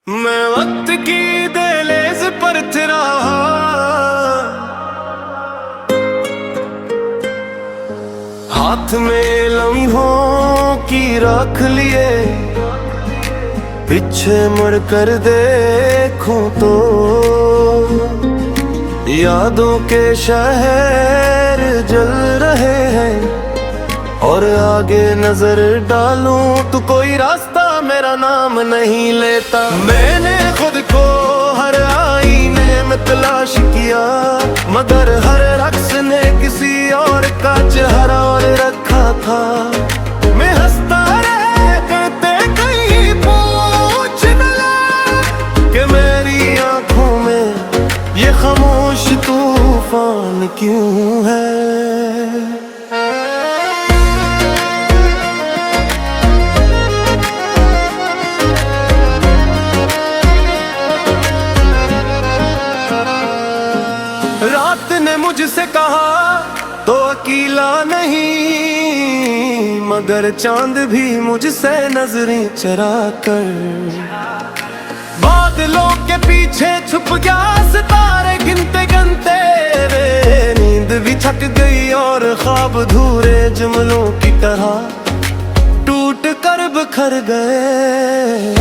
मैं वक्त की दहलीज पर तेरा हाथ में लम्हों की रख लिए, पीछे मुड़ कर देखूं तो यादों के शहर जल रहे हैं, और आगे नजर डालूं तो कोई रास्ता मेरा नाम नहीं लेता। मैंने खुद को हर आईने में तलाश किया, मगर हर रक्स ने किसी और का चेहरा और रखा था। मैं हंसता रह करते कहीं पूछ न ले कि मेरी आंखों में ये खामोश तूफान क्यों है। रात ने मुझसे कहा तो अकेला नहीं, मगर चांद भी मुझसे नजरें चरा कर बादलों के पीछे छुप गया। सितारे गिनते गिनते नींद भी थक गई, और ख्वाब धूरे जुमलों की तरह टूट कर बिखर गए।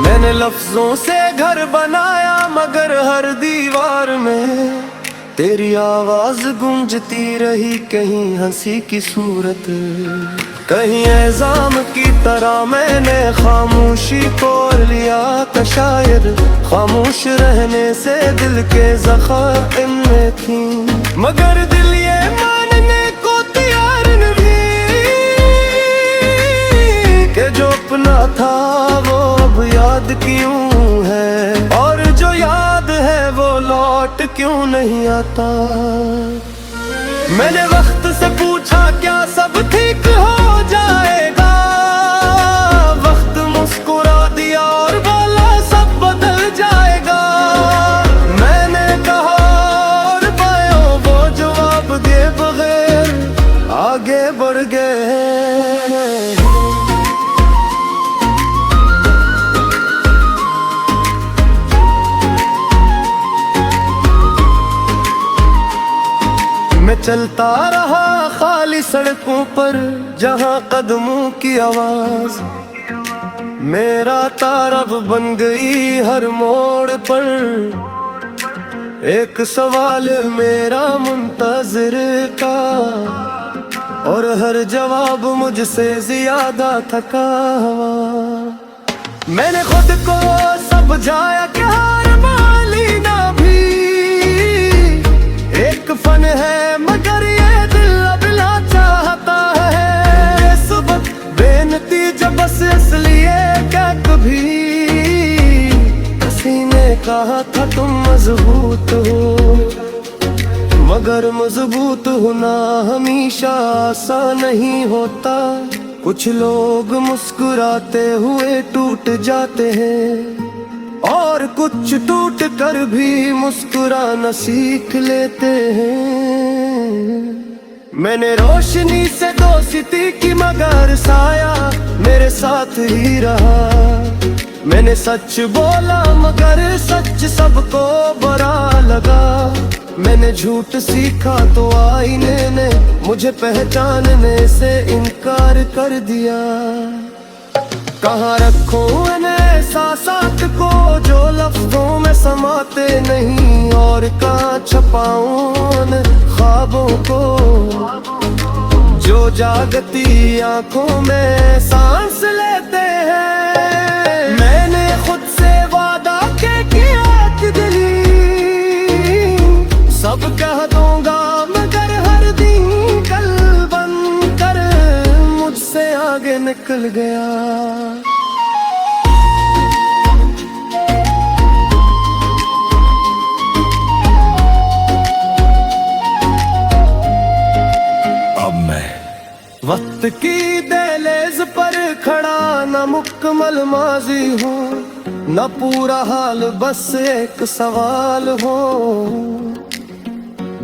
मैंने लफ्जों से घर बनाया, मगर हर दीवार में तेरी आवाज गूंजती रही। कहीं हंसी की सूरत, कहीं एजाम की तरह मैंने खामोशी को लिया। था शायद खामोश रहने से दिल के ज़ख़्म इनमें थी, मगर दिल ये मानने को तैयार नहीं कि जो अपना था वो अब याद क्यों है, और जो याद है वो लौट क्यों नहीं आता। मैंने वक्त से पूछा क्या सब ठीक हो जाएगा, वक्त मुस्कुरा दिया और बोला सब बदल जाएगा। मैंने कहा और पायो वो जवाब दिए बगैर आगे बढ़ गए। मैं चलता रहा खाली सड़कों पर, जहां कदमों की आवाज मेरा तारब बन गई हर मोड़ पर। एक सवाल मेरा मुंतज़िर का, और हर जवाब मुझसे ज्यादा थका हुआ। मैंने खुद को समझाया कि हार मान लेना भी एक फन है, मगर ये दिल अब ना चाहता है। सुबह बेनतीजा बस इसलिए क्या कभी किसी ने कहा था तुम मजबूत हो, मगर मजबूत होना हमेशा आसान नहीं होता। कुछ लोग मुस्कुराते हुए टूट जाते हैं, और कुछ टूट कर भी मुस्कुराना सीख लेते हैं। मैंने रोशनी से दोस्ती की, मगर साया मेरे साथ ही रहा। मैंने सच बोला मगर सच सबको बुरा लगा। मैंने झूठ सीखा तो आईने ने मुझे पहचानने से इनकार कर दिया। कहाँ रखूं इन एहसासात को जो लफ्जों में समाते नहीं, और कहाँ छुपाऊं उन ख्वाबों को जो जागती आंखों में सांस लेते हैं। मैंने खुद से वादा किया कि दिली सब कह दूंगा, मगर हर दिन कल बन कर मुझसे आगे निकल गया। अब मैं वक्त की दहलीज पर खड़ा, न मुकम्मल माजी हूँ न पूरा हाल, बस एक सवाल हो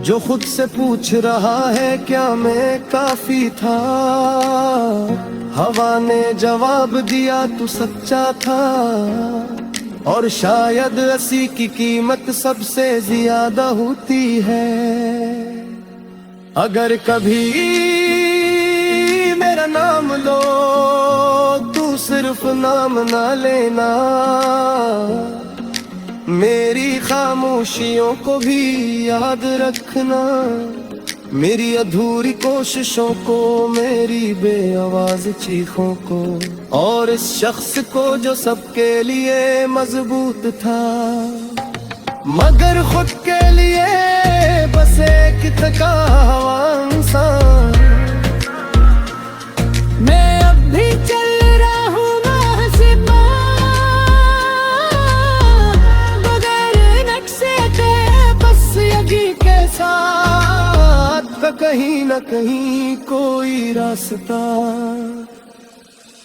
जो खुद से पूछ रहा है क्या मैं काफी था, हवा ने जवाब दिया तू सच्चा था। और शायद हंसी की कीमत सबसे ज्यादा होती है। अगर कभी मेरा नाम लो तू सिर्फ नाम ना लेना, मेरी खामोशियों को भी याद रखना, मेरी अधूरी कोशिशों को, मेरी बेआवाज चीखों को, और इस शख्स को जो सबके लिए मजबूत था मगर खुद के लिए बस एक थका हुआ इंसान। मैं अब भी चल रहा हूँ नाज़िमा, बगैर नक्शे के बस यही के साथ का कहीं न कहीं कोई रास्ता।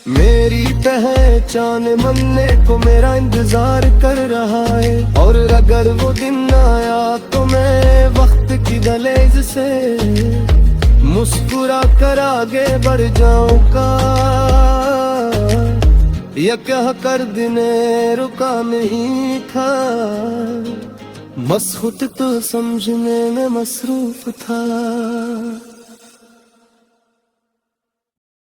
मेरी पहचान मनने को मेरा इंतजार कर रहा है, और अगर वो दिन आया तो मैं वक्त की दहलीज से मुस्कुरा कर आगे बढ़ जाऊंगा। यह कह कर दिन रुका नहीं था, बस खुद तो समझने में मसरूफ था।